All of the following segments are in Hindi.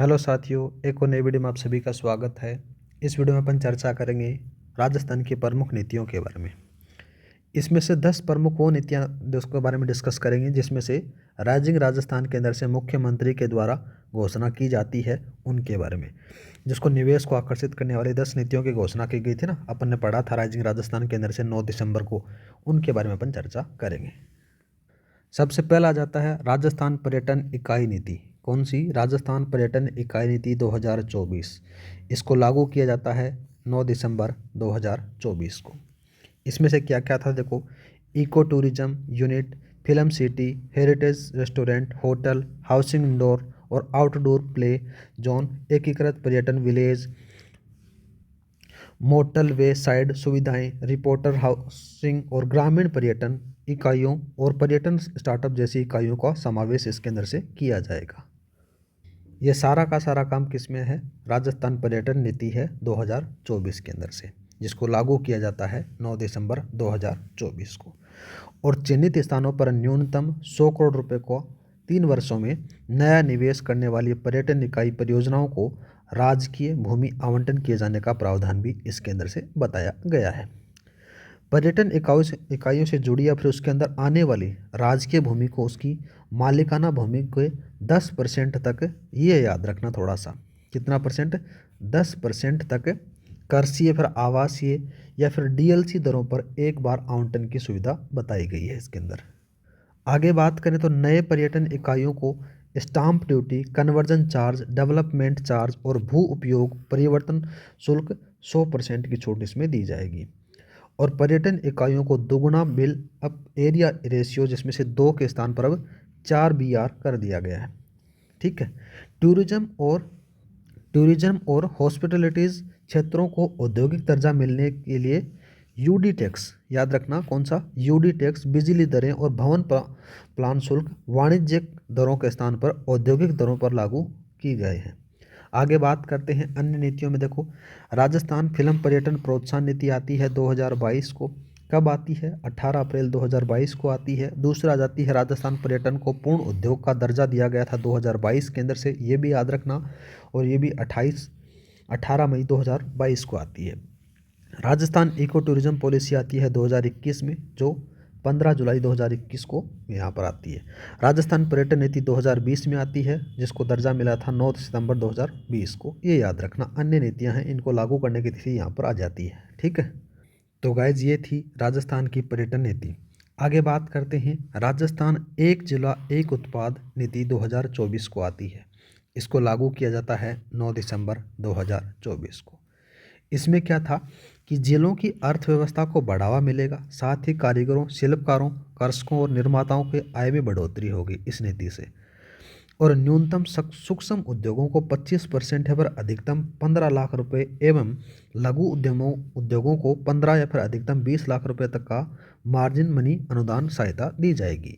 हेलो साथियों, एक और नई वीडियो में आप सभी का स्वागत है। इस वीडियो में अपन चर्चा करेंगे राजस्थान की प्रमुख नीतियों के बारे में। इसमें से 10 प्रमुख वो नीतियाँ जिसके बारे में डिस्कस करेंगे जिसमें से राइजिंग राजस्थान के अंदर से मुख्यमंत्री के द्वारा घोषणा की जाती है उनके बारे में। जिसको निवेश को आकर्षित करने वाली 10 नीतियों की घोषणा की गई थी ना, अपन ने पढ़ा था राइजिंग राजस्थान के अंदर से 9 दिसंबर को, उनके बारे में अपन चर्चा करेंगे। सबसे पहला आ जाता है राजस्थान पर्यटन इकाई नीति। कौन सी? राजस्थान पर्यटन इकाई नीति 2024। इसको लागू किया जाता है 9 दिसंबर 2024 को। इसमें से क्या क्या था देखो, eco tourism unit, film city, heritage restaurant, hotel, housing indoor और आउटडोर प्ले जोन, एकीकृत पर्यटन विलेज, मोटल वे साइड सुविधाएं, रिपोर्टर हाउसिंग और ग्रामीण पर्यटन इकाइयों और पर्यटन स्टार्टअप जैसी इकाइयों का समावेश इसके अंदर से किया जाएगा। ये सारा का सारा काम किस में है? राजस्थान पर्यटन नीति है 2024 के अंदर से, जिसको लागू किया जाता है 9 दिसंबर 2024 को। और चिन्हित स्थानों पर न्यूनतम 100 करोड़ रुपए को 3 वर्षों में नया निवेश करने वाली पर्यटन इकाई परियोजनाओं को राजकीय भूमि आवंटन किए जाने का प्रावधान भी इसके अंदर से बताया गया है। पर्यटन इकाइयों से जुड़ी या फिर उसके अंदर आने वाली राजकीय भूमि को उसकी मालिकाना भूमि के 10% तक, ये याद रखना थोड़ा सा, कितना परसेंट? 10% तक कृषि फिर आवासीय या फिर डीएलसी दरों पर एक बार आवंटन की सुविधा बताई गई है इसके अंदर। आगे बात करें तो नए पर्यटन इकाइयों को stamp duty, conversion charge, development charge और भू उपयोग परिवर्तन शुल्क 100% की छूट इसमें दी जाएगी। और पर्यटन इकाइयों को दोगुना बिल अप एरिया रेशियो, जिसमें से 2 के स्थान पर अब 4 बीआर कर दिया गया है। ठीक है। टूरिज्म और हॉस्पिटलिटीज़ क्षेत्रों को औद्योगिक दर्जा मिलने के लिए यूडी टैक्स, याद रखना कौन सा? यूडी टैक्स, बिजली दरें और भवन प्लान शुल्क वाणिज्यिक दरों के स्थान पर औद्योगिक दरों पर लागू की गए हैं। आगे बात करते हैं अन्य नीतियों में। देखो, राजस्थान फिल्म पर्यटन प्रोत्साहन नीति आती है 2022 को। कब आती है? 18 अप्रैल 2022 को आती है। दूसरा आ जाती है राजस्थान पर्यटन को पूर्ण उद्योग का दर्जा दिया गया था 2022 के अंदर से, ये भी याद रखना। और ये भी 18 मई 2022 को आती है। राजस्थान इको टूरिज्म पॉलिसी आती है 2021 में, जो 15 जुलाई 2021 को यहाँ पर आती है। राजस्थान पर्यटन नीति 2020 में आती है, जिसको दर्जा मिला था 9 सितंबर 2020 को। ये याद रखना। अन्य नीतियाँ हैं, इनको लागू करने की तिथि यहाँ पर आ जाती है। ठीक है। तो गाइज, ये थी राजस्थान की पर्यटन नीति। आगे बात करते हैं राजस्थान एक जिला एक उत्पाद नीति 2024 को आती है। इसको लागू किया जाता है 9 दिसंबर 2024 को। इसमें क्या था कि जिलों की अर्थव्यवस्था को बढ़ावा मिलेगा, साथ ही कारीगरों, शिल्पकारों, कृषकों और निर्माताओं के आय में बढ़ोतरी होगी इस नीति से। और न्यूनतम सूक्ष्म उद्योगों को 25% है पर अधिकतम 15 लाख रुपए एवं लघु उद्योगों को 15 या फिर अधिकतम 20 लाख रुपए तक का मार्जिन मनी अनुदान सहायता दी जाएगी।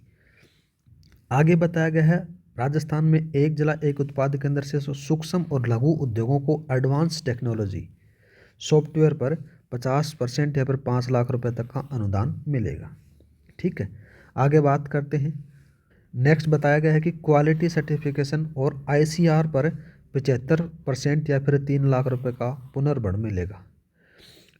आगे बताया गया है राजस्थान में एक जिला एक उत्पाद के अंदर से सूक्ष्म और लघु उद्योगों को एडवांस टेक्नोलॉजी सॉफ्टवेयर पर 50% या फिर 5 लाख रुपए तक का अनुदान मिलेगा। ठीक है। आगे बात करते हैं। नेक्स्ट बताया गया है कि क्वालिटी सर्टिफिकेशन और आईसीआर पर 75% या फिर 3 लाख रुपए का पुनर्भरण मिलेगा।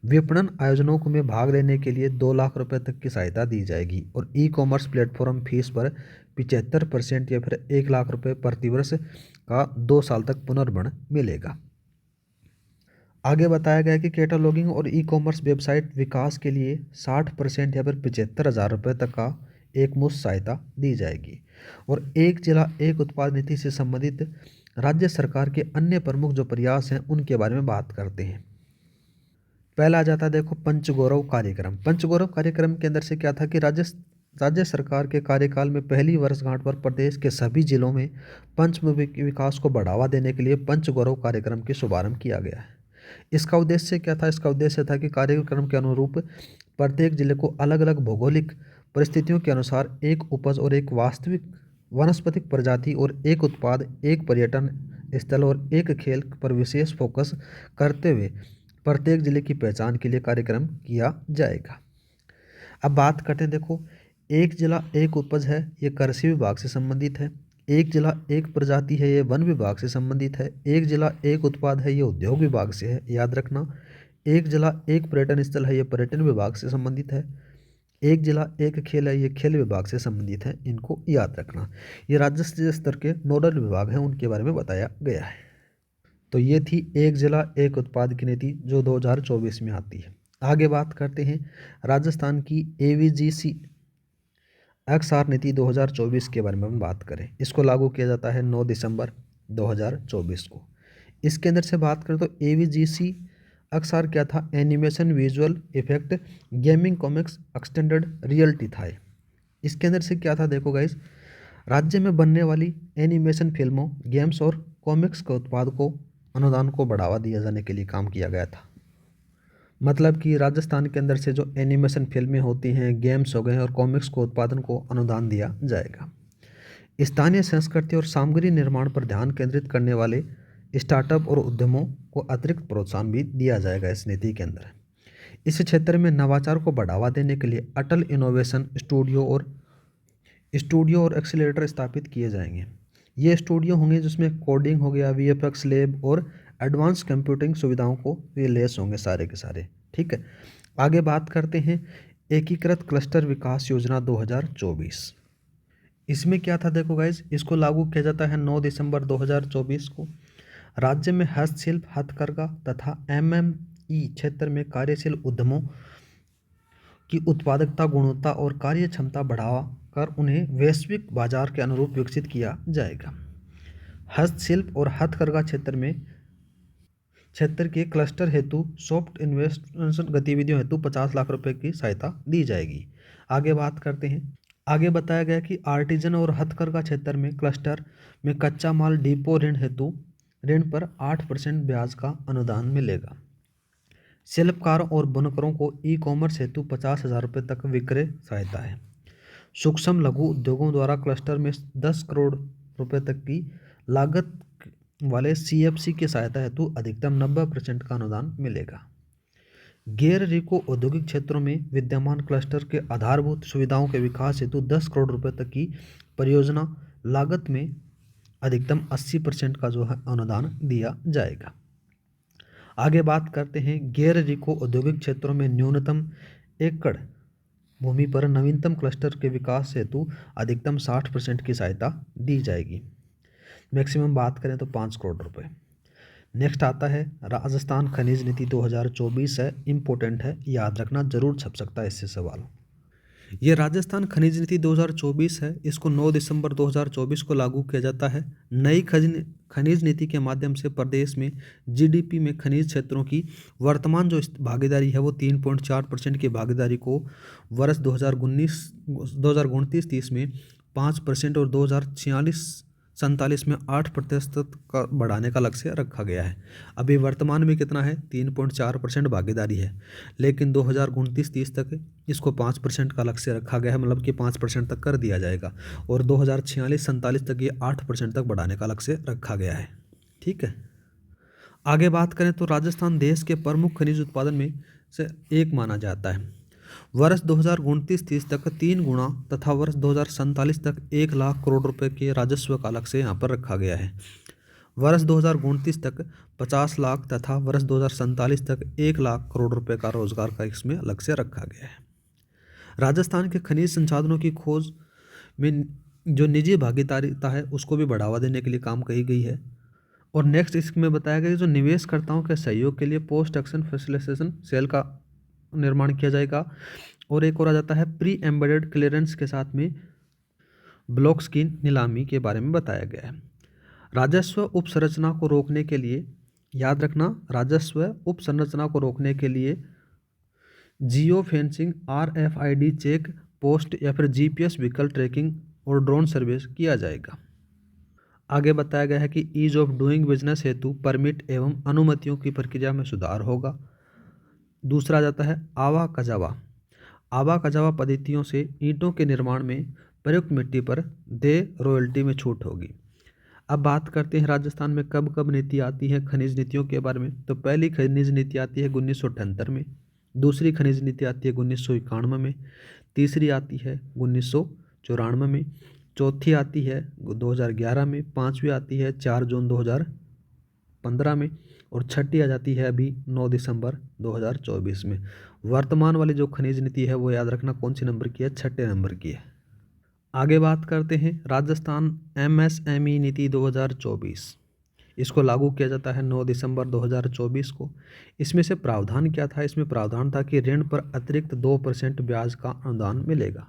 विपणन आयोजनों में भाग लेने के लिए 2 लाख रुपए तक की सहायता दी जाएगी। और ई कॉमर्स प्लेटफॉर्म फीस पर 75% या फिर 1 लाख रुपए प्रतिवर्ष का 2 साल तक पुनर्भरण मिलेगा। आगे बताया गया कि कैटलॉगिंग और ई कॉमर्स वेबसाइट विकास के लिए 60% या फिर 75,000 रुपये तक का एक मुश्त सहायता दी जाएगी। और एक जिला एक उत्पाद नीति से संबंधित राज्य सरकार के अन्य प्रमुख जो प्रयास हैं उनके बारे में बात करते हैं। पहला आ जाता है देखो, पंचगौरव कार्यक्रम। पंचगौरव कार्यक्रम के अंदर से क्या था कि राज्य सरकार के कार्यकाल में पहली वर्षगांठ पर प्रदेश के सभी जिलों में पंचमुखी विकास को बढ़ावा देने के लिए पंचगौरव कार्यक्रम की शुभारंभ किया गया है। इसका उद्देश्य क्या था? इसका उद्देश्य था कि कार्यक्रम के अनुरूप प्रत्येक जिले को अलग अलग भौगोलिक परिस्थितियों के अनुसार एक उपज और एक वास्तविक वनस्पतिक प्रजाति और एक उत्पाद, एक पर्यटन स्थल और एक खेल पर विशेष फोकस करते हुए प्रत्येक जिले की पहचान के लिए कार्यक्रम किया जाएगा। अब बात करते हैं, देखो, एक जिला एक उपज है, ये कृषि विभाग से संबंधित है। एक जिला एक प्रजाति है, ये वन विभाग से संबंधित है। एक जिला एक उत्पाद है, ये उद्योग विभाग से है, याद रखना। एक जिला एक पर्यटन स्थल है, ये पर्यटन विभाग से संबंधित है। एक जिला एक खेल है, ये खेल विभाग से संबंधित है, इनको याद रखना। ये राज्य स्तर के नोडल विभाग हैं, उनके बारे में बताया गया है। तो ये थी एक जिला एक उत्पाद की नीति जो 2024 में आती है। आगे बात करते हैं राजस्थान की AVGC XR नीति 2024 के बारे में हम बात करें। इसको लागू किया जाता है 9 दिसंबर 2024 को। इसके अंदर से बात करें तो AVGC XR क्या था? Animation, visual effect, gaming, comics, extended reality था। इसके अंदर से क्या था देखो गाइस, राज्य में बनने वाली एनिमेशन फिल्मों, गेम्स और कॉमिक्स के उत्पाद को अनुदान को बढ़ावा दिया जाने के लिए काम किया गया था। मतलब कि राजस्थान के अंदर से जो एनिमेशन फिल्में होती हैं, गेम्स हो गए और कॉमिक्स को उत्पादन को अनुदान दिया जाएगा। स्थानीय संस्कृति और सामग्री निर्माण पर ध्यान केंद्रित करने वाले स्टार्टअप और उद्यमों को अतिरिक्त प्रोत्साहन भी दिया जाएगा इस नीति के अंदर। इस क्षेत्र में नवाचार को बढ़ावा देने के लिए अटल इनोवेशन स्टूडियो और एक्सीलरेटर स्थापित किए जाएंगे। ये स्टूडियो होंगे जिसमें कोडिंग हो गया, VFX लैब और एडवांस कंप्यूटिंग सुविधाओं को ये लेस होंगे सारे के सारे। ठीक है, आगे बात करते हैं एकीकृत क्लस्टर विकास योजना 2024। इसमें क्या था देखो गाइज, इसको लागू किया जाता है 9 दिसंबर 2024 को। राज्य में हस्तशिल्प, हथकरघा तथा MME क्षेत्र में कार्यशील उद्यमों की उत्पादकता, गुणवत्ता और कार्य क्षमता बढ़ावा कर उन्हें वैश्विक बाजार के अनुरूप विकसित किया जाएगा। हस्तशिल्प और हथकरघा क्षेत्र के क्लस्टर हेतु सॉफ्ट इन्वेस्टमेंट गतिविधियों हेतु 50 लाख रुपए की सहायता दी जाएगी। आगे बात करते हैं। आगे बताया गया कि आर्टिजन और हथकरघा क्षेत्र में क्लस्टर में कच्चा माल डिपो ऋण पर 8% ब्याज का अनुदान मिलेगा। शिल्पकारों और बुनकरों को ई-कॉमर्स हेतु 50,000 रुपये तक विक्रय सहायता है। सूक्ष्म लघु उद्योगों द्वारा क्लस्टर में 10 करोड़ रुपए तक की लागत वाले CFC की सहायता हेतु अधिकतम 90% का अनुदान मिलेगा। गैर रिको औद्योगिक क्षेत्रों में विद्यमान क्लस्टर के आधारभूत सुविधाओं के विकास हेतु 10 करोड़ रुपए तक की परियोजना लागत में अधिकतम 80% का जो है अनुदान दिया जाएगा। आगे बात करते हैं गैर रिको औद्योगिक क्षेत्रों में न्यूनतम एकड़ भूमि पर नवीनतम क्लस्टर के विकास हेतु अधिकतम 60% की सहायता दी जाएगी। मैक्सिमम बात करें तो 5 करोड़ रुपए। नेक्स्ट आता है राजस्थान खनिज नीति 2024 है, इम्पोर्टेंट है, याद रखना, जरूर छप सकता है इससे सवाल। ये राजस्थान खनिज नीति 2024 है, इसको 9 दिसंबर 2024 को लागू किया जाता है। नई खनिज नीति के माध्यम से प्रदेश में GDP में खनिज क्षेत्रों की वर्तमान जो भागीदारी है वो 3.4% की भागीदारी को वर्ष 2029-30 में 5% और 2046-47 में 8% का बढ़ाने का लक्ष्य रखा गया है। अभी वर्तमान में कितना है? 3.4% भागीदारी है, लेकिन 2029-30 तक इसको 5% का लक्ष्य रखा गया है, मतलब कि 5% तक कर दिया जाएगा, और 2046-47 तक ये 8% तक बढ़ाने का लक्ष्य रखा गया है। ठीक है, आगे बात करें तो राजस्थान देश के प्रमुख खनिज उत्पादन में से एक माना जाता है। वर्ष 2029-30 तक 3 गुना तथा वर्ष 2047 तक 1 लाख करोड़ रुपए के राजस्व का लक्ष्य यहाँ पर रखा गया है। वर्ष 2029 तक 50 लाख तथा वर्ष 2047 तक 1 लाख करोड़ रुपए का रोजगार का इसमें लक्ष्य रखा गया है। राजस्थान के खनिज संसाधनों की खोज में जो निजी भागीदारिता है उसको भी बढ़ावा देने के लिए काम कही गई है। और नेक्स्ट इसमें बताया गया कि जो निवेशकर्ताओं के सहयोग के लिए पोस्ट एक्शन फैसिलिटेशन सेल का निर्माण किया जाएगा। और एक और आ जाता है प्री एम्बेडेड क्लियरेंस के साथ में ब्लॉक्स की नीलामी के बारे में बताया गया है। राजस्व उपसंरचना को रोकने के लिए, याद रखना, राजस्व उपसंरचना को रोकने के लिए geo fencing, RFID check post या फिर GPS व्हीकल ट्रैकिंग और ड्रोन सर्विस किया जाएगा। आगे बताया गया है कि ईज ऑफ डूइंग बिजनेस हेतु परमिट एवं अनुमतियों की प्रक्रिया में सुधार होगा। दूसरा आ जाता है आवा कजावा पद्धतियों से ईंटों के निर्माण में प्रयुक्त मिट्टी पर दे रॉयल्टी में छूट होगी। अब बात करते हैं राजस्थान में कब कब नीति आती है खनिज नीतियों के बारे में। तो पहली खनिज नीति आती है 1978 में, दूसरी खनिज नीति आती है 1991 में, तीसरी आती है 1994 में, चौथी आती है 2011 में, पाँचवीं आती है 4 जून 2015 में, और छठी आ जाती है अभी 9 दिसंबर 2024 में। वर्तमान वाली जो खनिज नीति है वो याद रखना कौन सी नंबर की है, छठे नंबर की है। आगे बात करते हैं राजस्थान एमएसएमई नीति 2024। इसको लागू किया जाता है 9 दिसंबर 2024 को। इसमें से प्रावधान क्या था, इसमें प्रावधान था कि ऋण पर अतिरिक्त 2% ब्याज का अनुदान मिलेगा।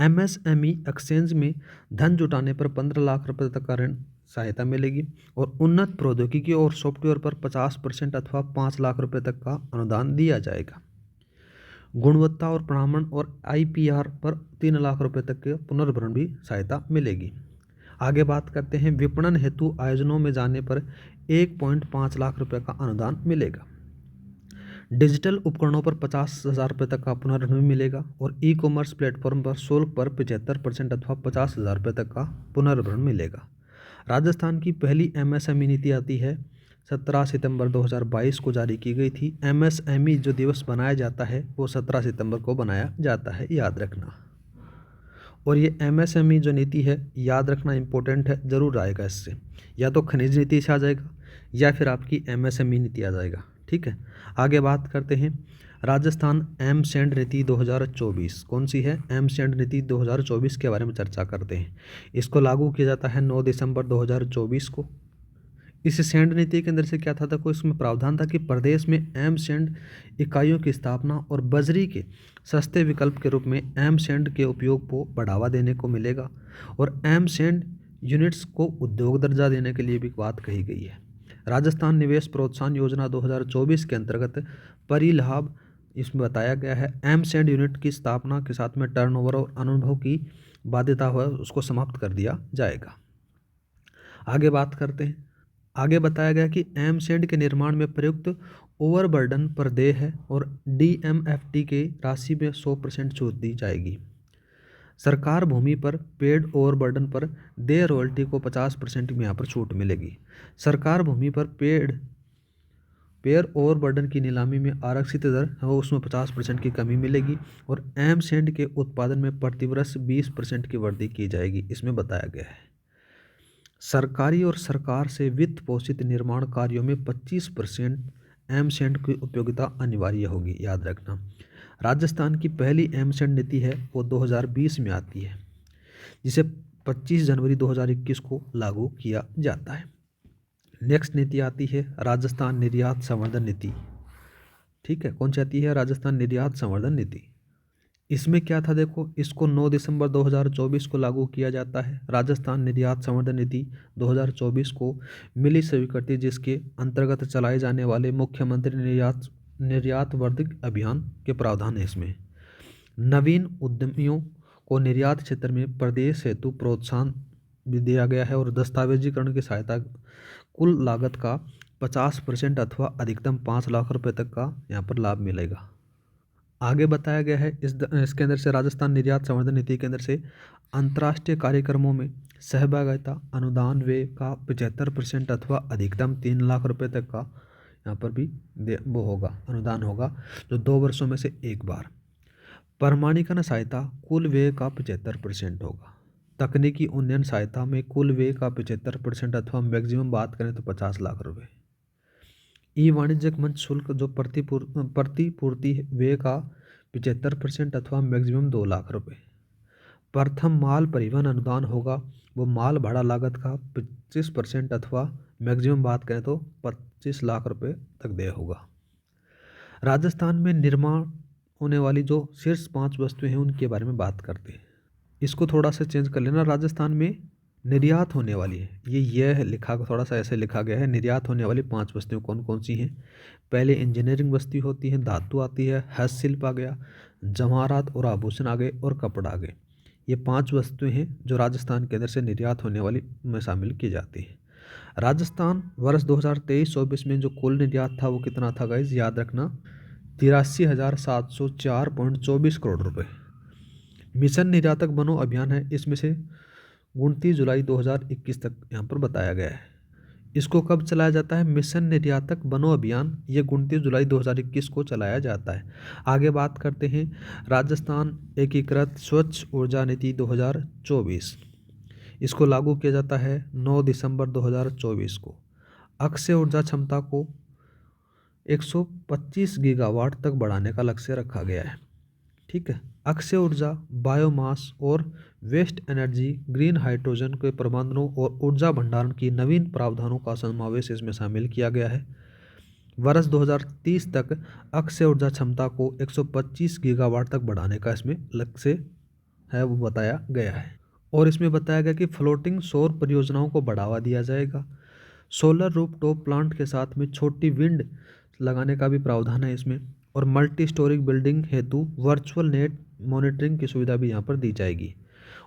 एमएसएमई एक्सचेंज में धन जुटाने पर 15 लाख रुपए तक का ऋण सहायता मिलेगी, और उन्नत प्रौद्योगिकी और सॉफ्टवेयर पर 50% अथवा 5 लाख रुपए तक का अनुदान दिया जाएगा। गुणवत्ता और प्रमाणन और आईपीआर पर 3 लाख रुपए तक के पुनर्भरण भी सहायता मिलेगी। आगे बात करते हैं विपणन हेतु आयोजनों में जाने पर 1.5 लाख रुपए का अनुदान मिलेगा। डिजिटल उपकरणों पर 50,000 रुपये तक का पुनर्भरण मिलेगा, और ई कॉमर्स प्लेटफॉर्म पर शुल्क पर 75% अथवा 50,000 रुपये तक का पुनर्भरण मिलेगा। राजस्थान की पहली एमएसएमई नीति आती है 17 सितंबर 2022 को जारी की गई थी। एमएसएमई जो दिवस बनाया जाता है वो 17 सितंबर को बनाया जाता है, याद रखना। और ये एमएसएमई जो नीति है याद रखना इम्पोर्टेंट है, ज़रूर आएगा इससे, या तो खनिज नीति से आ जाएगा या फिर आपकी एमएसएमई नीति आ जाएगा। ठीक है, आगे बात करते हैं राजस्थान एम सैंड नीति 2024 कौन सी है, एम सैंड नीति 2024 के बारे में चर्चा करते हैं। इसको लागू किया जाता है 9 दिसंबर 2024 को। इस सैंड नीति के अंदर से क्या था, कोई इसमें प्रावधान था कि प्रदेश में एम सैंड इकाइयों की स्थापना और बजरी के सस्ते विकल्प के रूप में एम सैंड के उपयोग को बढ़ावा देने को मिलेगा, और एम सैंड यूनिट्स को उद्योग दर्जा देने के लिए भी बात कही गई है। राजस्थान निवेश प्रोत्साहन योजना 2024 के अंतर्गत परिलाभ इसमें बताया गया है, एम सैंड यूनिट की स्थापना के साथ में टर्नओवर और अनुभव की बाध्यता हुआ उसको समाप्त कर दिया जाएगा। आगे बात करते हैं, आगे बताया गया कि एम सैंड के निर्माण में प्रयुक्त ओवरबर्डन पर देय है, और डीएमएफटी के राशि में 100% छूट दी जाएगी। सरकार भूमि पर पेड ओवरबर्डन पर देय रॉयल्टी को 50% में यहाँ पर छूट मिलेगी। सरकार भूमि पर पेड़ ओवरबर्डन की नीलामी में आरक्षित दर है उसमें 50% की कमी मिलेगी, और एम सैंड के उत्पादन में प्रतिवर्ष 20% की वृद्धि की जाएगी, इसमें बताया गया है। सरकारी और सरकार से वित्त पोषित निर्माण कार्यों में 25% एम सैंड की उपयोगिता अनिवार्य होगी, याद रखना। राजस्थान की पहली एम सैंड नीति है वो 2020 में आती है, जिसे 25 जनवरी 2021 को लागू किया जाता है। नेक्स्ट नीति आती है राजस्थान निर्यात संवर्धन नीति। ठीक है, कौन सी आती है, राजस्थान निर्यात संवर्धन नीति। इसमें क्या था देखो, इसको 9 दिसंबर 2024 को लागू किया जाता है। राजस्थान निर्यात संवर्धन नीति 2024 को मिली स्वीकृति, जिसके अंतर्गत चलाए जाने वाले मुख्यमंत्री निर्यात वर्धित अभियान के प्रावधान है। इसमें नवीन उद्यमियों को निर्यात क्षेत्र में प्रदेश हेतु प्रोत्साहन भी दिया गया है, और दस्तावेजीकरण की सहायता कुल लागत का 50% अथवा अधिकतम 5 लाख रुपए तक का यहाँ पर लाभ मिलेगा। आगे बताया गया है इसके अंदर से राजस्थान निर्यात संवर्धन नीति के अंदर से अंतर्राष्ट्रीय कार्यक्रमों में सहभागिता अनुदान व्यय का 75% अथवा अधिकतम 3 लाख रुपए तक का यहाँ पर भी वो होगा, अनुदान होगा, जो 2 वर्षों में से एक बार। प्रमाणीकरण सहायता कुल व्यय का 75% होगा। तकनीकी उन्नयन सहायता में कुल व्यय का 75% अथवा मैक्सिमम बात करें तो 50 लाख रुपए। ई वाणिज्यिक मंच शुल्क जो प्रतिपूर्ति व्यय का 75% अथवा मैक्सिमम 2 लाख रुपए। प्रथम माल परिवहन अनुदान होगा, वो माल भाड़ा लागत का 25% अथवा मैक्सिमम बात करें तो 25 लाख रुपए तक देय होगा। राजस्थान में निर्माण होने वाली जो शीर्ष 5 वस्तुएं हैं उनके बारे में बात करते हैं। इसको थोड़ा सा चेंज कर लेना, राजस्थान में निर्यात होने वाली है, यह लिखा थोड़ा सा ऐसे लिखा गया है, निर्यात होने वाली 5 वस्तुएं कौन कौन सी हैं। पहले इंजीनियरिंग वस्तु होती है, धातु आती है, हस्तशिल्प आ गया, जवाहरात और आभूषण आ गए, और कपड़ा आ गए। ये 5 वस्तुएं हैं जो राजस्थान के अंदर से निर्यात होने वाली में शामिल की जाती है। राजस्थान वर्ष 2023-24 में जो कुल निर्यात था वो कितना था गाइज, याद रखना 83,704.24 करोड़ रुपए। मिशन निर्यातक बनो अभियान है, इसमें से 29 जुलाई 2021 तक यहाँ पर बताया गया है। इसको कब चलाया जाता है? मिशन निर्यातक बनो अभियान, ये 29 जुलाई 2021 को चलाया जाता है। आगे बात करते हैं राजस्थान एकीकृत स्वच्छ ऊर्जा नीति 2024। इसको लागू किया जाता है 9 दिसंबर 2024 को। अक्षय ऊर्जा क्षमता को 125 गीगावाट तक बढ़ाने का लक्ष्य रखा गया है। ठीक है। अक्षय ऊर्जा, बायोमास और वेस्ट एनर्जी, ग्रीन हाइड्रोजन के प्रबंधनों और ऊर्जा भंडारण की नवीन प्रावधानों का समावेश इसमें शामिल किया गया है। वर्ष 2030 तक अक्षय ऊर्जा क्षमता को 125 गीगावाट तक बढ़ाने का इसमें लक्ष्य है, वो बताया गया है। और इसमें बताया गया कि फ्लोटिंग सौर परियोजनाओं को बढ़ावा दिया जाएगा। सोलर रूफटॉप प्लांट के साथ में छोटी विंड लगाने का भी प्रावधान है इसमें। और मल्टी स्टोरेज बिल्डिंग हेतु वर्चुअल नेट मॉनिटरिंग की सुविधा भी यहाँ पर दी जाएगी।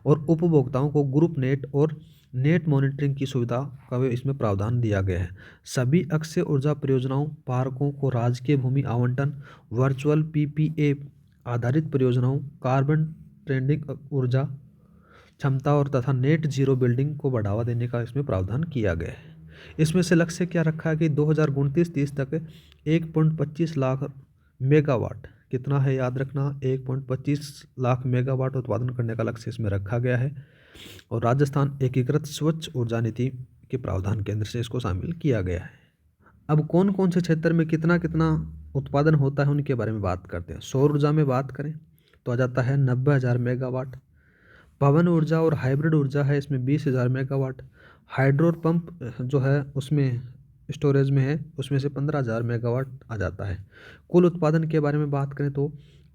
और उपभोक्ताओं को ग्रुप नेट और नेट मॉनिटरिंग की सुविधा का भी इसमें प्रावधान दिया गया है। सभी अक्षय ऊर्जा परियोजनाओं पार्कों को राजकीय भूमि आवंटन, वर्चुअल पीपीए आधारित परियोजनाओं, कार्बन ट्रेडिंग ऊर्जा क्षमता और तथा नेट जीरो बिल्डिंग को बढ़ावा देने का इसमें प्रावधान किया गया है। इसमें से लक्ष्य क्या रखा है कि 2029-30 तक 1.25 लाख मेगावाट, कितना है याद रखना, 1.25 लाख मेगावाट उत्पादन करने का लक्ष्य इसमें रखा गया है। और राजस्थान एकीकृत स्वच्छ ऊर्जा नीति के प्रावधान केंद्र से इसको शामिल किया गया है। अब कौन कौन से क्षेत्र में कितना कितना उत्पादन होता है उनके बारे में बात करते हैं। सौर ऊर्जा में बात करें तो आ जाता है 90,000 मेगावाट। पवन ऊर्जा और हाइब्रिड ऊर्जा है इसमें 20,000 मेगावाट। हाइड्रो पंप जो है उसमें स्टोरेज में है, उसमें से 15,000 मेगावाट आ जाता है। कुल उत्पादन के बारे में बात करें तो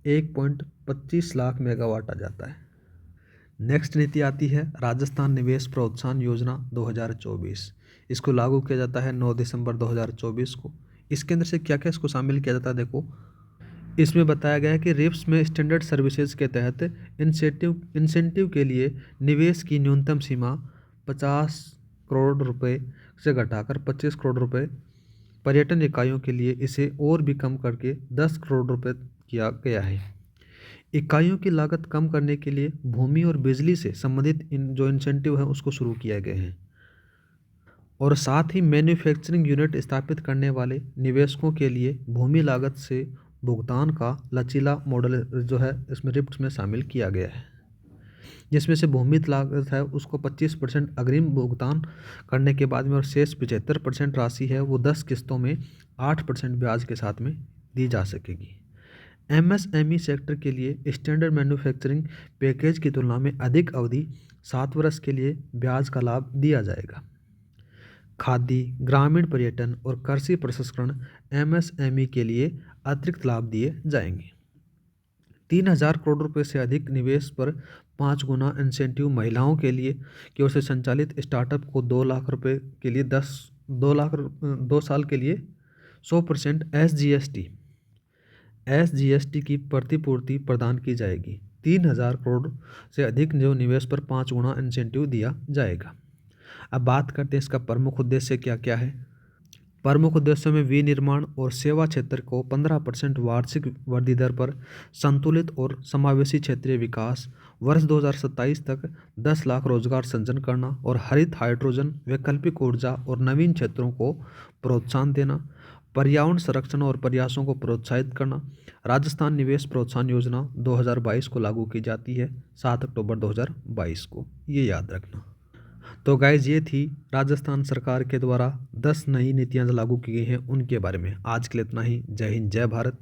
1.25 लाख मेगावाट आ जाता है। नेक्स्ट नीति आती है राजस्थान निवेश प्रोत्साहन योजना 2024। इसको लागू किया जाता है 9 दिसंबर 2024 को। इसके अंदर से क्या क्या इसको शामिल किया जाता है देखो। इसमें बताया गया है कि रिप्स में स्टैंडर्ड सर्विसेज के तहत इंसेंटिव के लिए निवेश की न्यूनतम सीमा 50 करोड़ रुपए से घटाकर 25 करोड़ रुपए, पर्यटन इकाइयों के लिए इसे और भी कम करके 10 करोड़ रुपए किया गया है। इकाइयों की लागत कम करने के लिए भूमि और बिजली से संबंधित जो इंसेंटिव है उसको शुरू किया गया है। और साथ ही मैन्युफैक्चरिंग यूनिट स्थापित करने वाले निवेशकों के लिए भूमि लागत से भुगतान का लचीला मॉडल जो है इसमें रिप्स में शामिल किया गया है, जिसमें से भूमि लागत है उसको 25% अग्रिम भुगतान करने के बाद में और शेष 75% राशि है वो 10 किस्तों में 8% ब्याज के साथ में दी जा सकेगी। एमएसएमई सेक्टर के लिए स्टैंडर्ड मैन्युफैक्चरिंग पैकेज की तुलना में अधिक अवधि 7 वर्ष के लिए ब्याज का लाभ दिया जाएगा। खादी, ग्रामीण पर्यटन और कृषि प्रसंस्करण एमएसएमई के लिए अतिरिक्त लाभ दिए जाएंगे। 3,000 करोड़ रुपए से अधिक निवेश पर 5 गुना इंसेंटिव महिलाओं के लिए की ओर से संचालित स्टार्टअप को 2 लाख रुपए के लिए 2 साल के लिए 100% एसजीएसटी की प्रतिपूर्ति प्रदान की जाएगी। 3,000 करोड़ से अधिक जो निवेश पर 5 गुना इंसेंटिव दिया जाएगा। अब बात करते हैं इसका प्रमुख उद्देश्य क्या क्या है। प्रमुख उद्देश्यों में विनिर्माण और सेवा क्षेत्र को 15% वार्षिक वृद्धि दर पर संतुलित और समावेशी क्षेत्रीय विकास, वर्ष 2027 तक 10 लाख रोजगार सृजन करना और हरित हाइड्रोजन, वैकल्पिक ऊर्जा और नवीन क्षेत्रों को प्रोत्साहन देना, पर्यावरण संरक्षण और प्रयासों को प्रोत्साहित करना। राजस्थान निवेश प्रोत्साहन योजना 2022 को लागू की जाती है 7 अक्टूबर 2022 को, ये याद रखना। तो गाइज ये थी राजस्थान सरकार के द्वारा 10 नई नीतियां लागू की गई हैं उनके बारे में। आज के लिए इतना ही। जय हिंद, जय भारत।